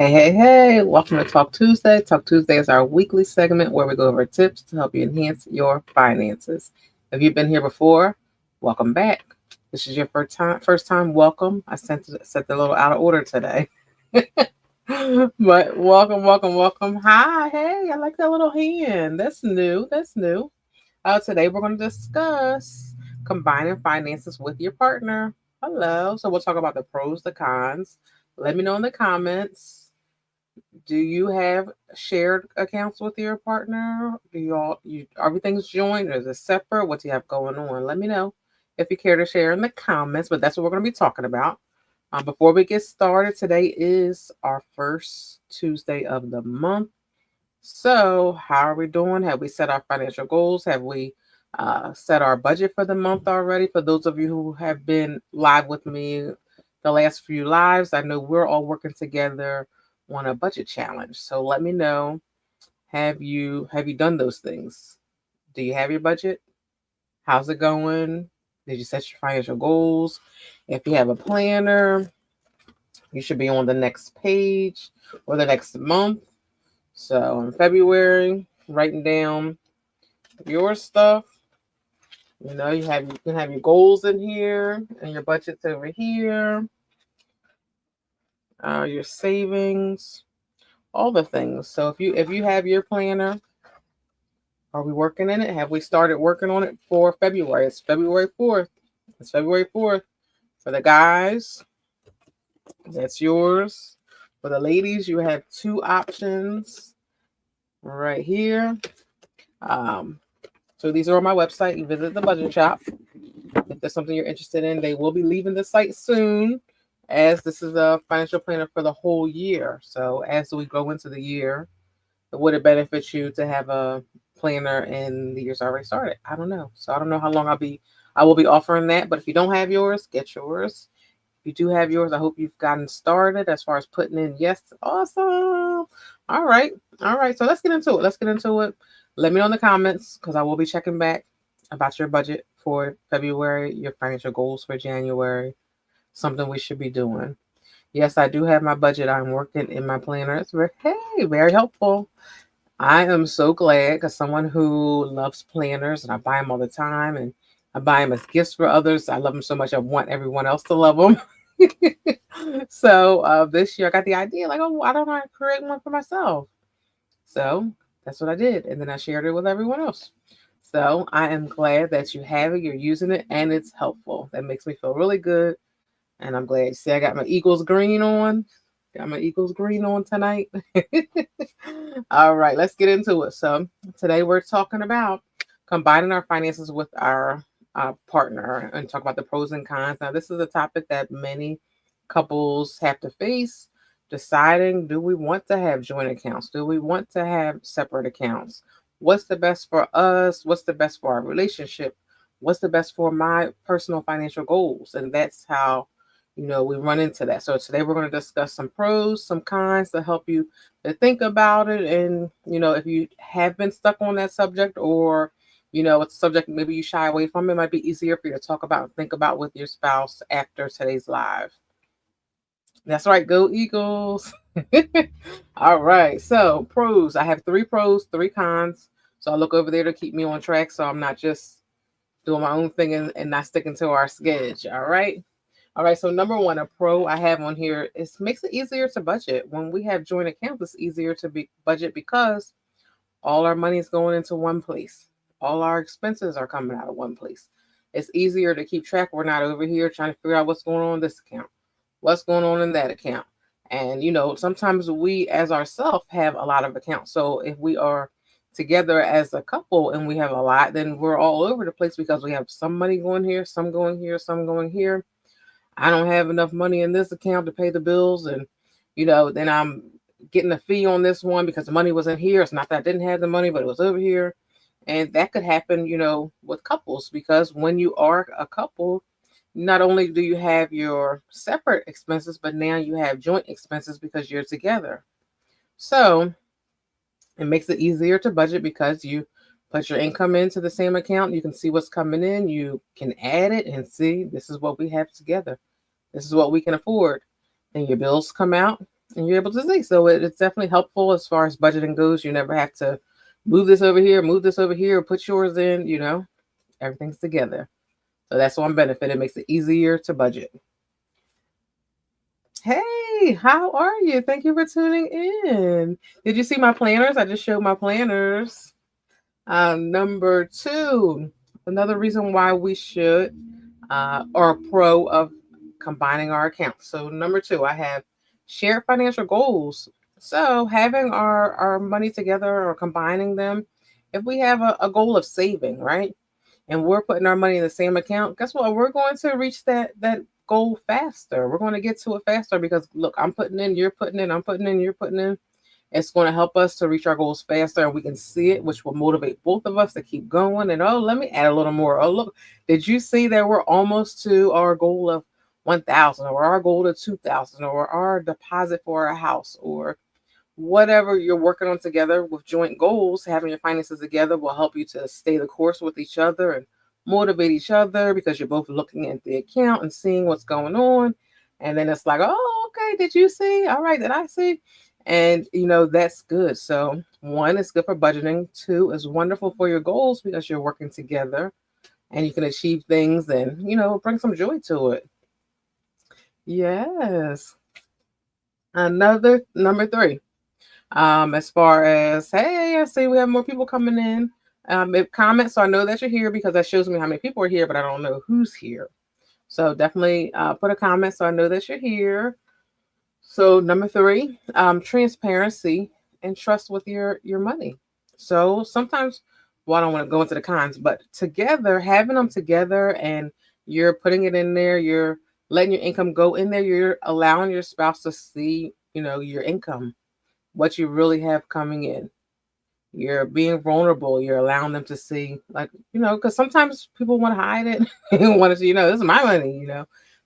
Hey, welcome to Talk Tuesday. Talk Tuesday is our weekly segment where we go over tips to help you enhance your finances. If you've been here before, welcome back. This is your first time, welcome. I set the little out of order today. But welcome. Hi, hey, I like that little hand. That's new. That's new. Today we're going to discuss combining finances with your partner. Hello. So we'll talk about the pros, the cons. Let me know in the comments. Do you have shared accounts with your partner? Do you everything's joint or is it separate? What do you have going on? Let me know if you care to share in the comments. But that's what we're going to be talking about. Before we get started, today is our first Tuesday of the month. So, how are we doing? Have we set our financial goals? Have we set our budget for the month already? For those of you who have been live with me the last few lives, I know we're all working together on a budget challenge. So let me know. Have you done those things? Do you have your budget? How's it going? Did you set your financial goals? If you have a planner, you should be on the next page or the next month. So in February, writing down your stuff. You can have your goals in here and your budgets over here, your savings, all the things. So if you have your planner, are we working in it? Have we started working on it for February? It's February 4th. It's February 4th. For the guys, that's yours. For the ladies, you have two options right here. Um, so these are on my website. You visit the budget shop. If there's something you're interested in, they will be leaving the site soon, as this is a financial planner for the whole year. So as we go into the year, would it benefit you to have a planner and the year's already started? I don't know. So I don't know how long I will be offering that. But if you don't have yours, get yours. If you do have yours, I hope you've gotten started as far as putting in. Yes, awesome. All right. All right. So let's get into it. Let me know in the comments because I will be checking back about your budget for February, your financial goals for January, something we should be doing. Yes, I do have my budget. I'm working in my planner. It's very helpful. I am so glad because someone who loves planners and I buy them all the time and I buy them as gifts for others. I love them so much. I want everyone else to love them. So this year I got the idea like, oh, why don't I create one for myself? So that's what I did. And then I shared it with everyone else. So I am glad that you have it, you're using it, and it's helpful. That makes me feel really good. And I'm glad. See, I got my Eagles green on. Got my Eagles green on tonight. All right, let's get into it. So today we're talking about combining our finances with our partner and talk about the pros and cons. Now, this is a topic that many couples have to face. Deciding, do we want to have joint accounts? Do we want to have separate accounts? What's the best for us? What's the best for our relationship? What's the best for my personal financial goals? And that's how we run into that. So today we're going to discuss some pros, some cons to help you to think about it. And, if you have been stuck on that subject or, it's a subject maybe you shy away from, it might be easier for you to talk about and think about with your spouse after today's live. That's right. Go Eagles. All right. So pros, I have three pros, three cons. So I look over there to keep me on track. So I'm not just doing my own thing and not sticking to our schedule. All right. All right, so number one, a pro I have on here is makes it easier to budget. When we have joint accounts, it's easier to budget because all our money is going into one place. All our expenses are coming out of one place. It's easier to keep track. We're not over here trying to figure out what's going on in this account, what's going on in that account. And sometimes we as ourselves have a lot of accounts. So if we are together as a couple and we have a lot, then we're all over the place because we have some money going here, some going here, some going here. I don't have enough money in this account to pay the bills. And, then I'm getting a fee on this one because the money wasn't here. It's not that I didn't have the money, but it was over here. And that could happen, with couples because when you are a couple, not only do you have your separate expenses, but now you have joint expenses because you're together. So it makes it easier to budget because you put your income into the same account. You can see what's coming in. You can add it and see this is what we have together. This is what we can afford. Then your bills come out and you're able to see. So it's definitely helpful as far as budgeting goes. You never have to move this over here, put yours in, everything's together. So that's one benefit. It makes it easier to budget. Hey, how are you? Thank you for tuning in. Did you see my planners? I just showed my planners. Number two, another reason why we should or pro of combining our accounts. So number two, I have shared financial goals. So having our money together or combining them, if we have a goal of saving, right? And we're putting our money in the same account, guess what? We're going to reach that goal faster. We're going to get to it faster because look, I'm putting in, you're putting in, I'm putting in, you're putting in. It's going to help us to reach our goals faster and we can see it, which will motivate both of us to keep going. And oh, let me add a little more. Oh, look, did you see that we're almost to our goal of 1,000 or our goal to 2,000 or our deposit for our house or whatever you're working on together with joint goals? Having your finances together will help you to stay the course with each other and motivate each other because you're both looking at the account and seeing what's going on. And then it's like, oh, okay, did you see? All right, did I see? And that's good. So one is good for budgeting. Two is wonderful for your goals because you're working together and you can achieve things and bring some joy to it. Yes. Another number three. As far as, hey, I see we have more people coming in. If comments, so I know that you're here because that shows me how many people are here, but I don't know who's here. So definitely put a comment so I know that you're here. So number three, transparency and trust with your money. So sometimes, well, I don't want to go into the cons, but together, having them together and you're putting it in there, you're letting your income go in there, you're allowing your spouse to see, your income, what you really have coming in. You're being vulnerable. You're allowing them to see, like, because sometimes people want to hide it and want to, this is my money,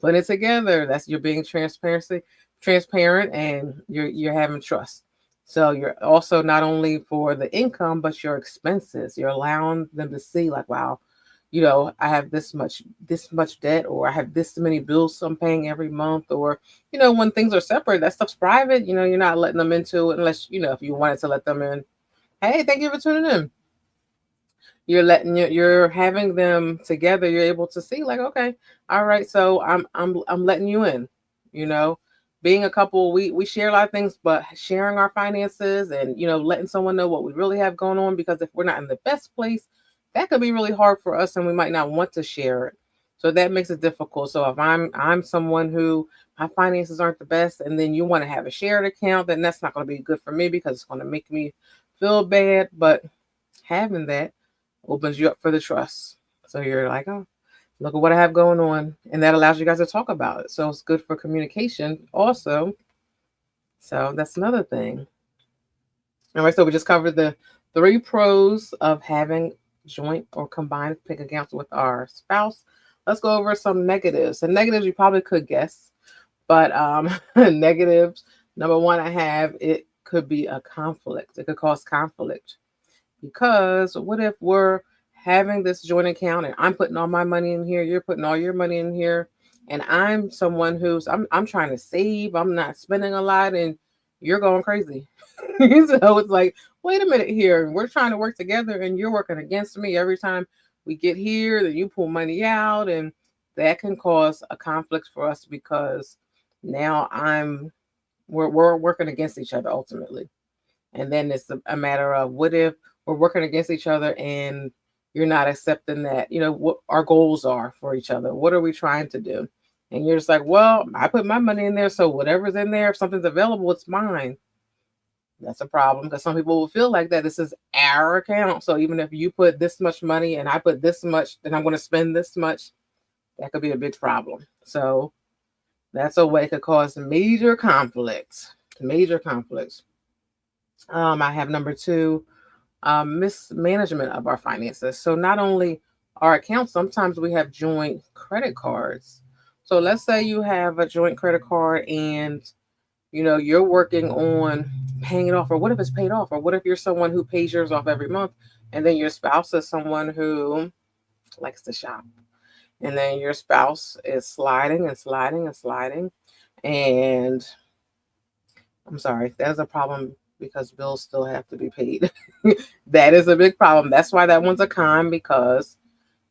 put it together. That's you're being transparent, and you're having trust. So you're also not only for the income, but your expenses. You're allowing them to see, like, wow, I have this much debt, or I have this many bills I'm paying every month, or when things are separate, that stuff's private. You're not letting them into it unless if you wanted to let them in. Hey, thank you for tuning in. You're having them together. You're able to see, like, okay, all right, so I'm letting you in. You know, Being a couple, we share a lot of things, but sharing our finances and letting someone know what we really have going on, because if we're not in the best place, that could be really hard for us, and we might not want to share it. So that makes it difficult. So if I'm someone who my finances aren't the best, and then you want to have a shared account, then that's not going to be good for me because it's going to make me feel bad. But having that opens you up for the trust. So you're like, oh, look at what I have going on. And that allows you guys to talk about it. So it's good for communication also. So that's another thing. All right. So we just covered the three pros of having joint or combined bank accounts with our spouse. Let's go over some negatives. And negatives you probably could guess, but negatives. Number one, I have it could be a conflict. It could cause conflict. Because what if we're having this joint account and I'm putting all my money in here, you're putting all your money in here, and I'm someone who's I'm trying to save, I'm not spending a lot, and you're going crazy. So it's like, wait a minute here. We're trying to work together and you're working against me every time we get here, then you pull money out, and that can cause a conflict for us because now we're working against each other ultimately. And then it's a matter of what if we're working against each other and you're not accepting that, what our goals are for each other. What are we trying to do? And you're just like, well, I put my money in there. So whatever's in there, if something's available, it's mine. That's a problem because some people will feel like that. This is our account. So even if you put this much money and I put this much, then I'm going to spend this much. That could be a big problem. So that's a way it could cause major conflicts. Major conflicts. I have number two, mismanagement of our finances. So not only our accounts, sometimes we have joint credit cards. So let's say you have a joint credit card and you're working on paying it off, or what if it's paid off, or what if you're someone who pays yours off every month, and then your spouse is someone who likes to shop, and then your spouse is sliding and sliding and sliding, and I'm sorry, that is a problem because bills still have to be paid. That is a big problem. That's why that one's a con, because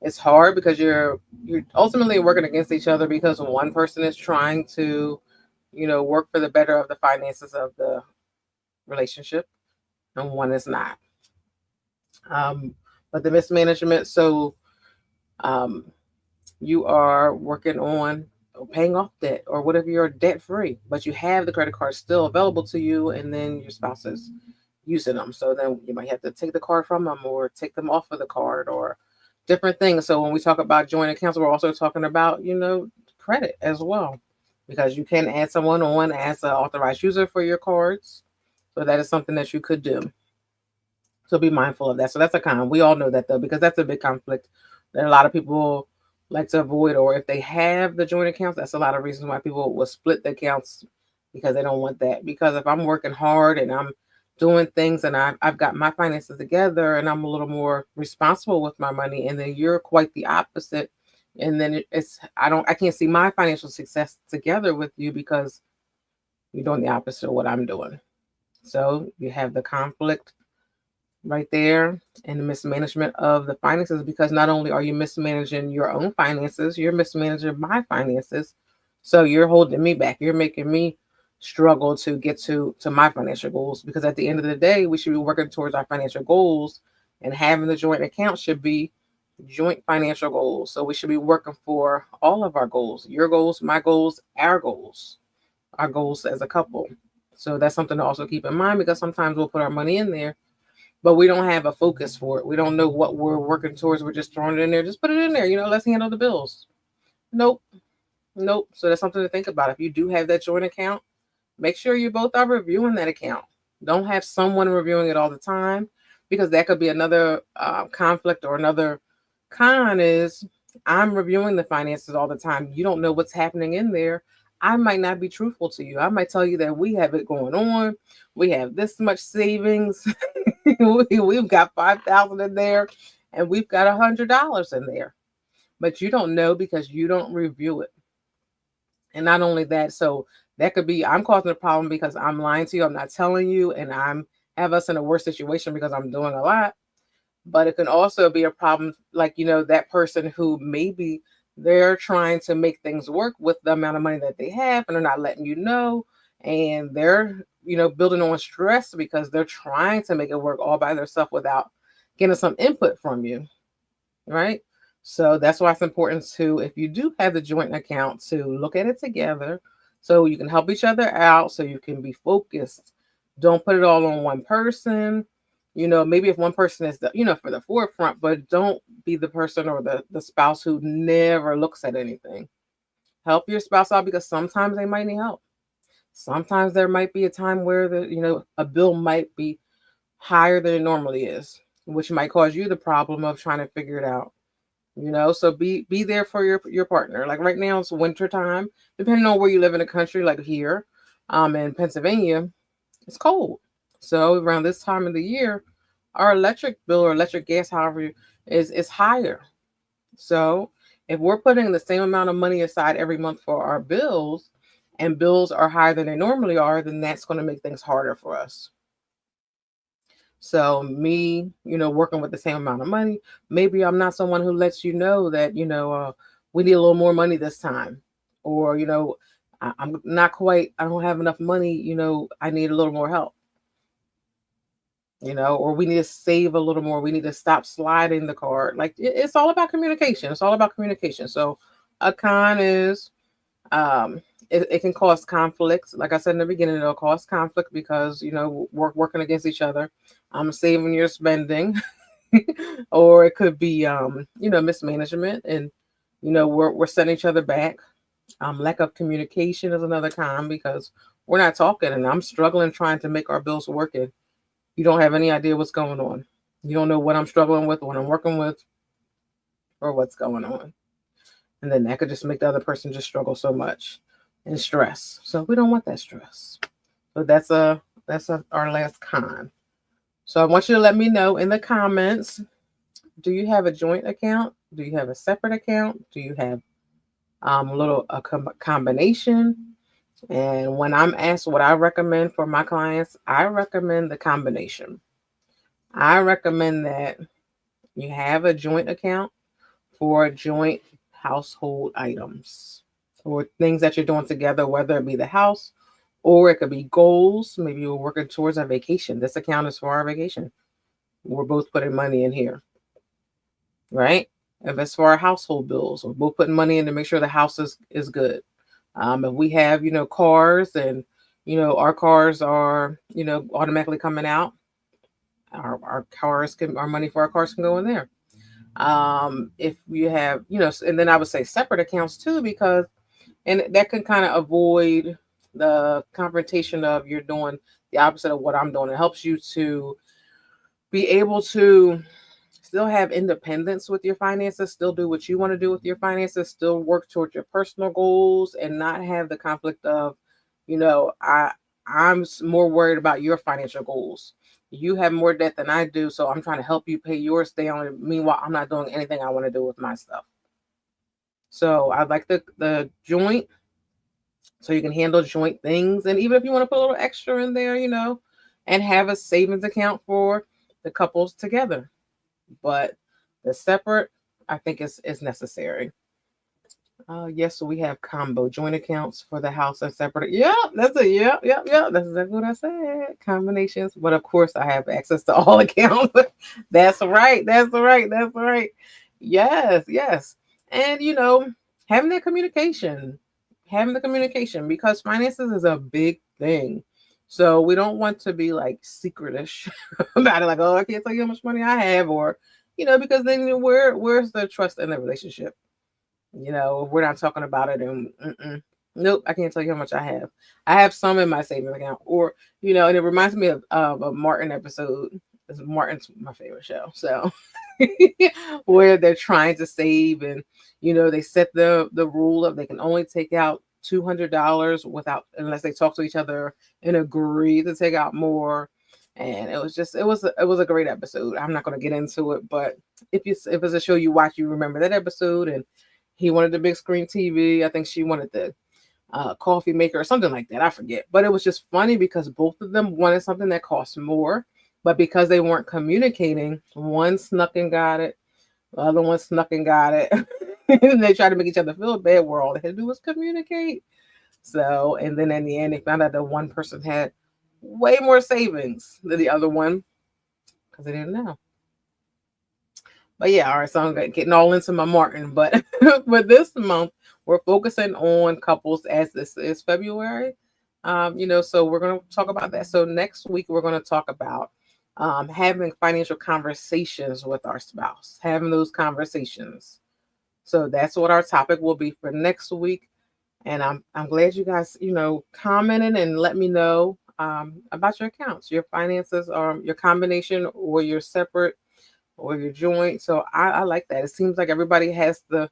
it's hard, because you're ultimately working against each other, because one person is trying to, work for the better of the finances of the relationship, and one is not. Um, but the mismanagement, so um, you are working on paying off debt, or whatever, you're debt free, but you have the credit card still available to you, and then your spouse is using them. So then you might have to take the card from them, or take them off of the card, or different things. So when we talk about joint accounts, we're also talking about, credit as well, because you can add someone on as an authorized user for your cards. So that is something that you could do. So be mindful of that. So that's a con. We all know that though, because that's a big conflict that a lot of people like to avoid. Or if they have the joint accounts, that's a lot of reasons why people will split the accounts, because they don't want that. Because if I'm working hard and I'm doing things, and I've got my finances together, and I'm a little more responsible with my money, and then you're quite the opposite, and then it's I can't see my financial success together with you, because you're doing the opposite of what I'm doing. So you have the conflict right there, and the mismanagement of the finances, because not only are you mismanaging your own finances, you're mismanaging my finances. So you're holding me back, you're making me struggle to get to my financial goals, because at the end of the day, we should be working towards our financial goals, and having the joint account should be joint financial goals. So we should be working for all of our goals, your goals, my goals, our goals as a couple. So that's something to also keep in mind, because sometimes we'll put our money in there, but we don't have a focus for it. We don't know what we're working towards. We're just throwing it in there. Just put it in there. Let's handle the bills. Nope. Nope. So that's something to think about. If you do have that joint account, make sure you both are reviewing that account. Don't have someone reviewing it all the time, because that could be another conflict, or another con is, I'm reviewing the finances all the time. You don't know what's happening in there. I might not be truthful to you. I might tell you that we have it going on. We have this much savings. We've got 5,000 in there, and we've got $100 in there, but you don't know, because you don't review it. And not only that, so that could be, I'm causing a problem because I'm lying to you, I'm not telling you, and I'm have us in a worse situation because I'm doing a lot. But it can also be a problem, like, that person who maybe they're trying to make things work with the amount of money that they have, and they're not letting you know, and they're, building on stress, because they're trying to make it work all by themselves without getting some input from you, right? So that's why it's important to, if you do have the joint account, to look at it together, so you can help each other out, so you can be focused. Don't put it all on one person. Maybe if one person is for the forefront, but don't be the person, or the spouse who never looks at anything. Help your spouse out, because sometimes they might need help. Sometimes there might be a time where a bill might be higher than it normally is, which might cause you the problem of trying to figure it out. So be there for your partner. Like right now, it's winter time. Depending on where you live in the country, like here, in Pennsylvania, it's cold. So around this time of the year, our electric bill, or electric gas, however, is higher. So if we're putting the same amount of money aside every month for our bills, and bills are higher than they normally are, then that's going to make things harder for us. So me, working with the same amount of money, maybe I'm not someone who lets you know that, we need a little more money this time. Or, I'm not quite, I don't have enough money, I need a little more help. Or we need to save a little more. We need to stop sliding the card. Like it's all about communication. It's all about communication. So a con is, it can cause conflicts. Like I said in the beginning, it'll cause conflict, because we're working against each other. I'm saving, you're spending. Or it could be mismanagement, and we're setting each other back. Lack of communication is another con, because we're not talking, and I'm struggling trying to make our bills work. You don't have any idea what's going on. You don't know what I'm struggling with, what I'm working with, or what's going on. And then that could just make the other person just struggle so much and stress. So we don't want that stress. So that's our last con. So I want you to let me know in the comments, do you have a joint account? Do you have a separate account? Do you have a combination? And when I'm asked what I recommend for my clients, I recommend the combination. I recommend that you have a joint account for joint household items or things that you're doing together, whether it be the house or it could be goals. Maybe you're working towards a vacation. This account is for our vacation. We're both putting money in here, right? If it's for our household bills, we're both putting money in to make sure the house is good. If we have, cars and, our cars are, automatically coming out, our money for our cars can go in there. If you have, and then I would say separate accounts too, because, and that can kind of avoid the confrontation of you're doing the opposite of what I'm doing. It helps you to be able to still have independence with your finances, still do what you want to do with your finances, still work towards your personal goals, and not have the conflict of, I'm more worried about your financial goals. You have more debt than I do, so I'm trying to help you pay yours down. Meanwhile, I'm not doing anything I want to do with my stuff. So I like the joint, so you can handle joint things, and even if you want to put a little extra in there, and have a savings account for the couples together. But the separate, I think is necessary. Yes, so we have combo joint accounts for the house and separate. Yeah, that's it. Yeah. That's exactly what I said. Combinations, but of course I have access to all accounts. That's right. That's right. That's right. Yes. And having that communication, because finances is a big thing. So we don't want to be like secretish about it, like, oh, I can't tell you how much money I have, or because then where's the trust in the relationship? We're not talking about it, and nope, I can't tell you how much I have. I have some in my savings account, or and it reminds me of a Martin episode. Martin's my favorite show, so where they're trying to save, and they set the rule of they can only take out $200 without unless they talk to each other and agree to take out more. And it was a great episode. I'm not going to get into it, but if it's a show you watch, you remember that episode. And he wanted the big screen TV. I think she wanted the coffee maker or something like that. I forget. But it was just funny because both of them wanted something that cost more. But because they weren't communicating, one snuck and got it, the other one snuck and got it. And they tried to make each other feel bad, where all they had to do was communicate. So, and then in the end, they found out that one person had way more savings than the other one because they didn't know. But yeah, all right. So I'm getting all into my Martin, but but this month we're focusing on couples as this is February. So we're going to talk about that. So next week we're going to talk about having financial conversations with our spouse, having those conversations. So that's what our topic will be for next week. And I'm glad you guys commented and let me know about your accounts, your finances, or your combination, or your separate, or your joint. So I like that. It seems like everybody has the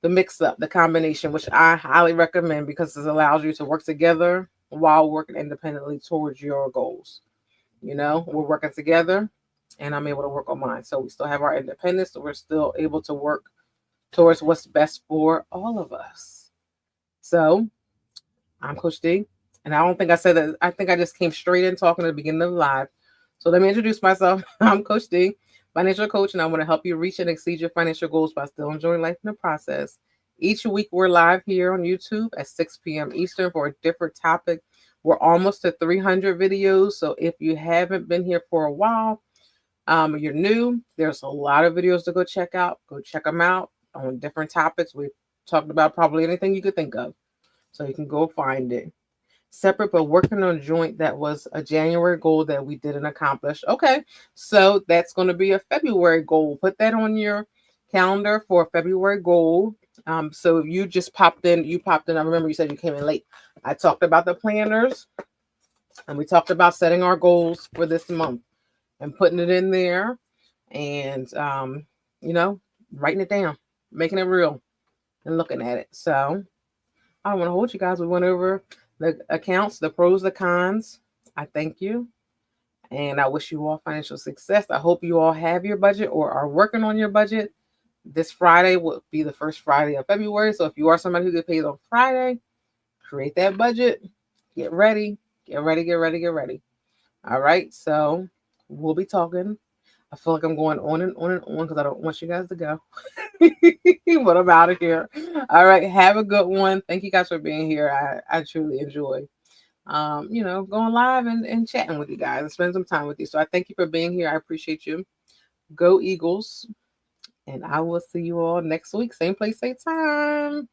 mix up, the combination, which I highly recommend because it allows you to work together while working independently towards your goals. We're working together and I'm able to work on mine. So we still have our independence, so we're still able to work towards what's best for all of us. So I'm Coach D, and I don't think I said that. I think I just came straight in talking at the beginning of the live. So let me introduce myself. I'm Coach D, financial coach, and I want to help you reach and exceed your financial goals by still enjoying life in the process. Each week, we're live here on YouTube at 6 p.m. Eastern for a different topic. We're almost to 300 videos. So if you haven't been here for a while, you're new, there's a lot of videos to go check out. Go check them out on different topics. We've talked about probably anything you could think of. So you can go find it. Separate but working on joint, that was a January goal that we didn't accomplish. Okay, so that's going to be a February goal. Put that on your calendar for a February goal. So you just popped in. I remember you said you came in late. I talked about the planners, and we talked about setting our goals for this month and putting it in there, and writing it down, making it real, and looking at it. So I don't want to hold you guys. We went over the accounts, the pros, the cons. I thank you. And I wish you all financial success. I hope you all have your budget or are working on your budget. This Friday will be the first Friday of February. So if you are somebody who gets paid on Friday, create that budget, get ready, get ready, get ready, get ready. All right, so we'll be talking. I feel like I'm going on and on and on because I don't want you guys to go. But I'm out of here. All right, have a good one. Thank you guys for being here. I truly enjoy going live and chatting with you guys and spend some time with you. So I thank you for being here. I appreciate you. Go Eagles. And I will see you all next week. Same place, same time.